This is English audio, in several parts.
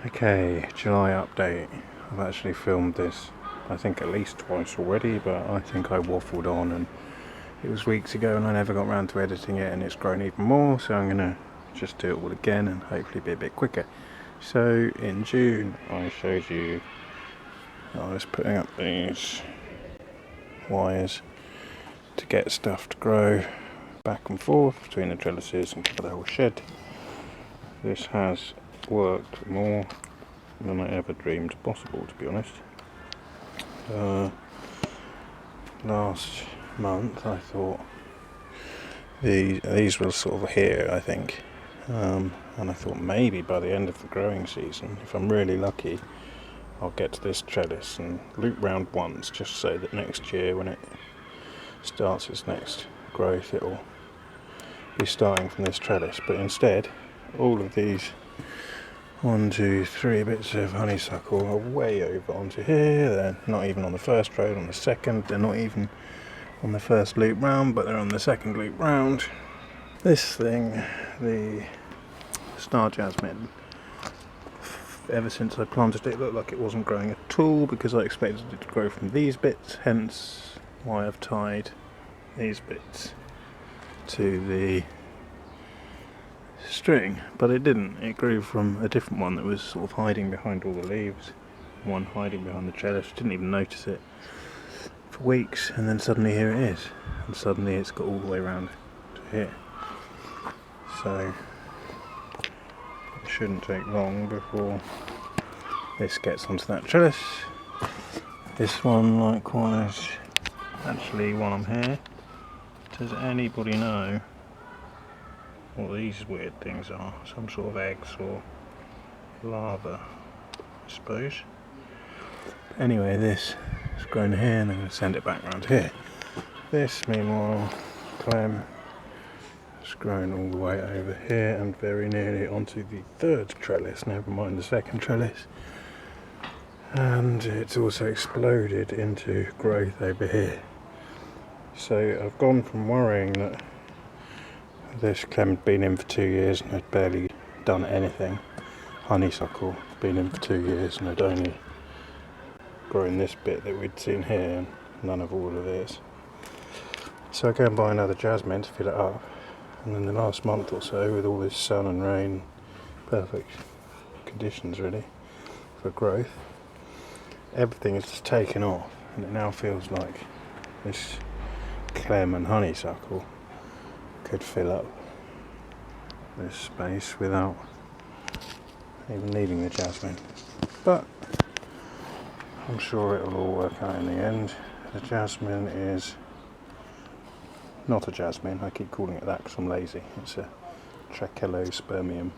Okay, July update. I've actually filmed this I think at least twice already, but I think I waffled on and it was weeks ago and I never got around to editing it, and it's grown even more, so I'm gonna just do it all again and hopefully be a bit quicker. So in June I showed you I was putting up these wires to get stuff to grow back and forth between the trellises and cover the whole shed. This has worked more than I ever dreamed possible, to be honest. Last month I thought these were sort of here, I think, and I thought maybe by the end of the growing season, if I'm really lucky, I'll get to this trellis and loop round once, just so that next year when it starts its next growth it'll be starting from this trellis. But instead, all of these 1, 2, 3 bits of honeysuckle are way over onto here. They're not even on the first row, on the second. They're not even on the first loop round, but they're on the second loop round. This thing, the star jasmine, ever since I planted it, looked like it wasn't growing at all because I expected it to grow from these bits, hence why I've tied these bits to the string, but it didn't. It grew from a different one that was sort of hiding behind all the leaves, one hiding behind the trellis. Didn't even notice it for weeks, and then suddenly here it is, and suddenly it's got all the way around to here. So it shouldn't take long before this gets onto that trellis. This one likewise. Actually, while I'm here, does anybody know what these weird things are? Some sort of eggs or larvae, I suppose. Anyway, this has grown here and I'm going to send it back around here. This, meanwhile, clem, has grown all the way over here and very nearly onto the third trellis, never mind the second trellis. And it's also exploded into growth over here. So I've gone from worrying that this clem had been in for 2 years and had barely done anything. Honeysuckle had been in for 2 years and had only grown this bit that we'd seen here and none of all of this. So I go and buy another jasmine to fill it up, and in the last month or so, with all this sun and rain, perfect conditions really for growth, everything is just taken off, and it now feels like this clem and honeysuckle could fill up this space without even needing the jasmine. But I'm sure it'll all work out in the end. The jasmine is not a jasmine, I keep calling it that because I'm lazy. It's a trachelospermum,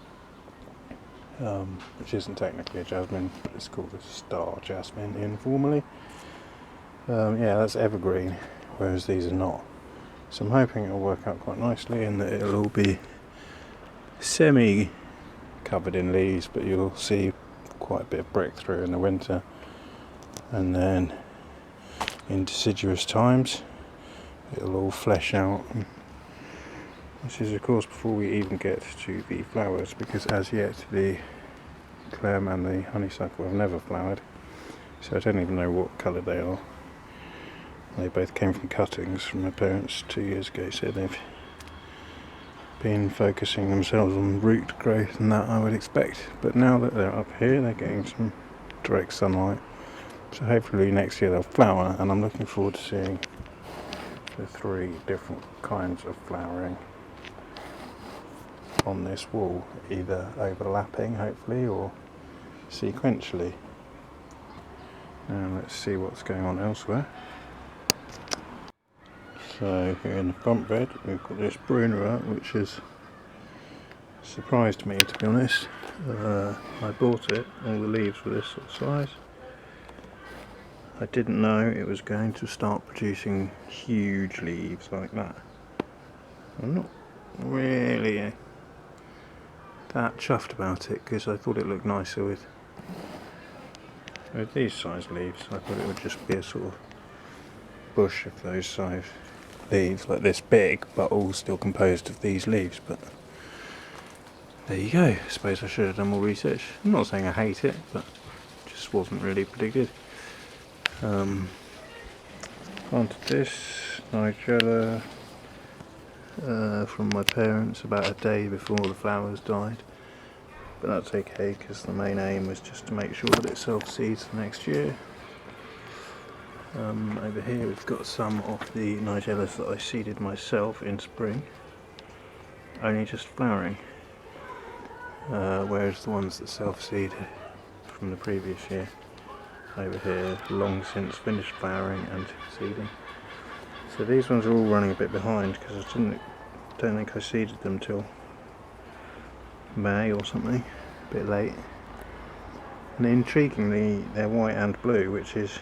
which isn't technically a jasmine, but it's called a star jasmine informally. Yeah, that's evergreen, whereas these are not. So I'm hoping it'll work out quite nicely and that it'll all be semi covered in leaves, but you'll see quite a bit of breakthrough in the winter, and then in deciduous times it'll all flesh out. This is of course before we even get to the flowers, because as yet the clem and the honeysuckle have never flowered, so I don't even know what colour they are. They both came from cuttings from my parents 2 years ago, so they've been focusing themselves on root growth and that, I would expect. But now that they're up here, they're getting some direct sunlight, so hopefully next year they'll flower, and I'm looking forward to seeing the 3 different kinds of flowering on this wall, either overlapping hopefully or sequentially. And let's see what's going on elsewhere. So here in the front bed we've got this brunera, which has surprised me, to be honest. I bought it, all the leaves were this sort of size. I didn't know it was going to start producing huge leaves like that. I'm not really that chuffed about it because I thought it looked nicer with these size leaves. I thought it would just be a sort of bush of those size leaves, like this big, but all still composed of these leaves. But there you go. I suppose I should have done more research. I'm not saying I hate it, but it just wasn't really predicted. Planted this nigella from my parents about a day before the flowers died, but that's okay because the main aim was just to make sure that it self-seeds the next year. Over here we've got some of the nigellas that I seeded myself in spring, only just flowering, whereas the ones that self-seeded from the previous year over here long since finished flowering and seeding. So these ones are all running a bit behind because I don't think I seeded them till May or something, a bit late. And intriguingly they're white and blue, which is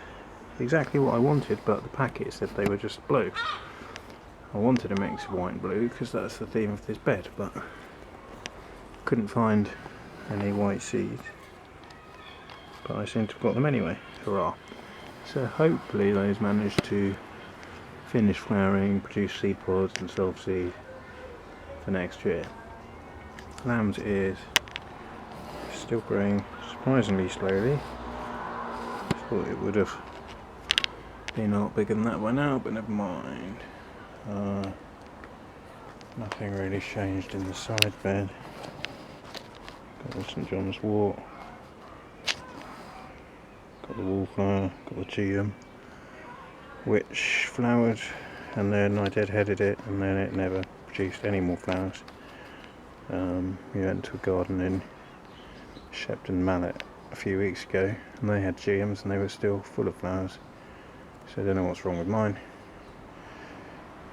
exactly what I wanted, but the packet said they were just blue. I wanted a mix of white and blue because that's the theme of this bed, but couldn't find any white seeds. But I seem to have got them anyway. Hurrah! So hopefully those managed to finish flowering, produce seed pods and self-seed for next year. Lamb's ears still growing surprisingly slowly. I thought it would have been a lot bigger than that by now, but never mind. Nothing really changed in the side bed. Got the St John's wort. Got the wallflower, got the geum, which flowered, and then I deadheaded it, and then it never produced any more flowers. We went to a garden in Shepton Mallet a few weeks ago, and they had geums, and they were still full of flowers. So I don't know what's wrong with mine.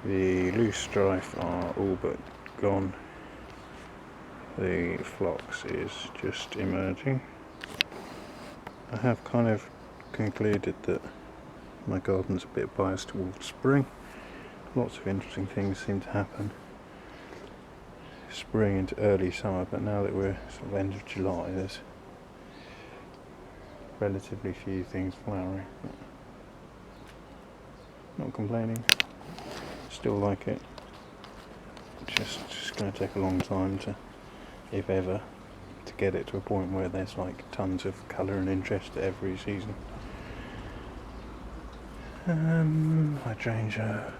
The loose strife are all but gone. The phlox is just emerging. I have kind of concluded that my garden's a bit biased towards spring. Lots of interesting things seem to happen spring into early summer, but now that we're sort of end of July, there's relatively few things flowering. Not complaining, still like it. Just going to take a long time to, if ever, to get it to a point where there's like tons of colour and interest every season. Hydrangea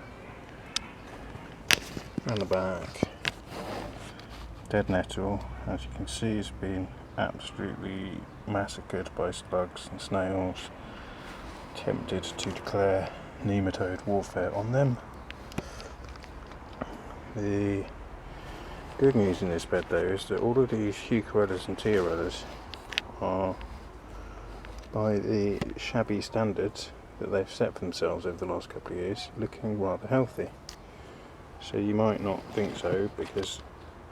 around the back. Dead nettle, as you can see, has been absolutely massacred by slugs and snails. Tempted to declare nematode warfare on them. The good news in this bed though is that all of these vigorous and tiarellas are, by the shabby standards that they've set for themselves over the last couple of years, looking rather healthy. So you might not think so because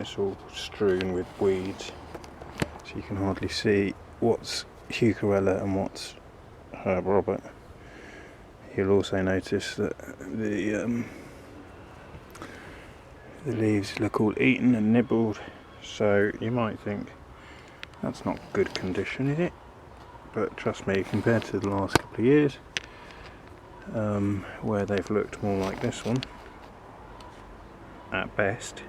it's all strewn with weeds, so you can hardly see what's Hucarella and what's Herb Robert. You'll also notice that the leaves look all eaten and nibbled, so you might think that's not good condition, is it? But trust me, compared to the last couple of years, where they've looked more like this one at best,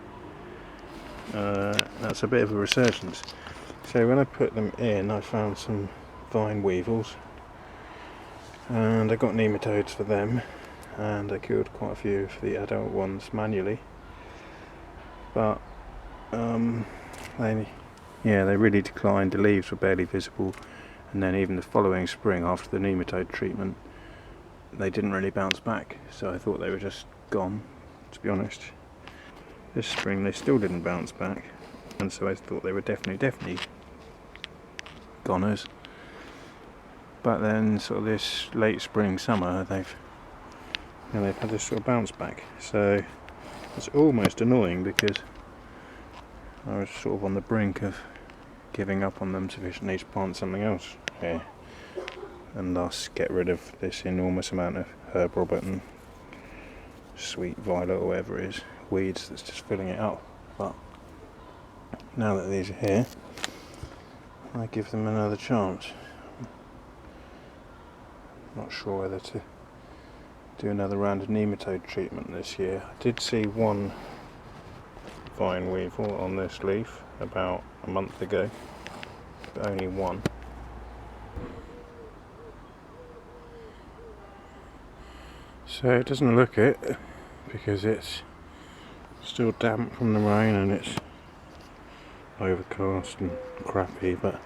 that's a bit of a resurgence. So when I put them in, I found some vine weevils, and I got nematodes for them, and I killed quite a few of the adult ones manually. But they really declined. The leaves were barely visible, and then even the following spring, after the nematode treatment, they didn't really bounce back. So I thought they were just gone, to be honest. This spring they still didn't bounce back, and so I thought they were definitely goners. But then sort of this late spring summer they've had this sort of bounce back. So it's almost annoying because I was sort of on the brink of giving up on them sufficiently to plant something else here, and thus get rid of this enormous amount of Herb Robert and Sweet Violet or whatever it is, weeds that's just filling it up. But now that these are here, I give them another chance. Not sure whether to do another round of nematode treatment this year. I did see one vine weevil on this leaf, about a month ago, but only one. So it doesn't look it, because it's still damp from the rain and it's overcast and crappy, but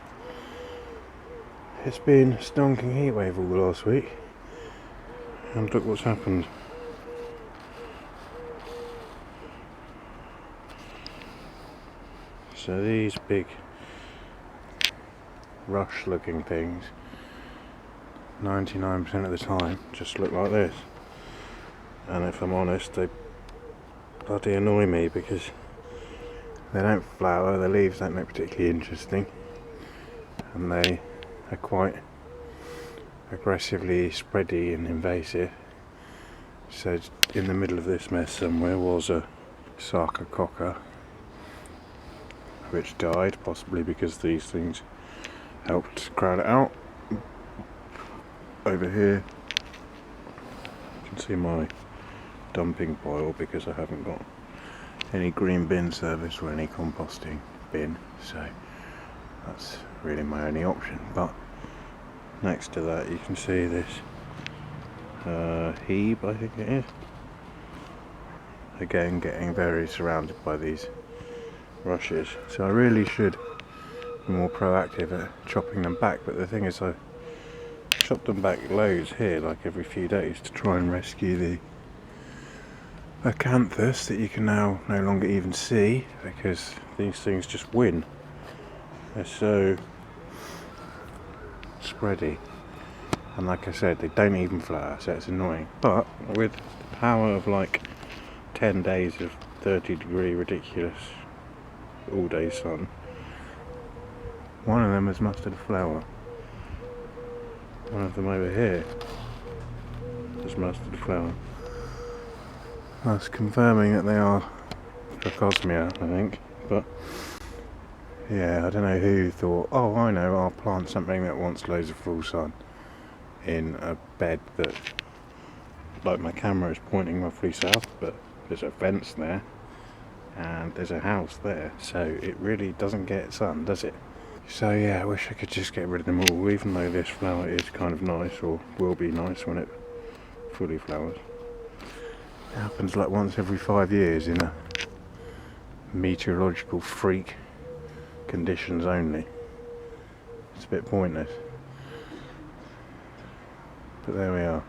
it's been a stonking heatwave all the last week, and look what's happened. So these big rush looking things 99% of the time just look like this, and if I'm honest, they bloody annoy me because they don't flower, the leaves don't look particularly interesting, and they are quite aggressively spready and invasive. So in the middle of this mess somewhere was a sarcococca which died, possibly because these things helped crowd it out. Over here you can see my dumping pile because I haven't got any green bin service or any composting bin, so that's really my only option. But next to that you can see this hebe, I think it is, again getting very surrounded by these rushes, so I really should be more proactive at chopping them back, but the thing is I chop them back loads here, like every few days, to try and rescue the acanthus that you can now no longer even see because these things just win. They're so spready, and like I said, they don't even flower, so it's annoying. But with the power of like 10 days of 30-degree ridiculous all day sun, one of them has mustered a flower. One of them over here has mustered a flower. That's confirming that they are crocosmia, I think. But yeah, I don't know who thought, oh I know, I'll plant something that wants loads of full sun in a bed that, like, my camera is pointing roughly south, but there's a fence there and there's a house there, so it really doesn't get sun, does it? So yeah, I wish I could just get rid of them all, even though this flower is kind of nice, or will be nice when it fully flowers. It happens like once every 5 years in a meteorological freak conditions only. It's a bit pointless, but there we are.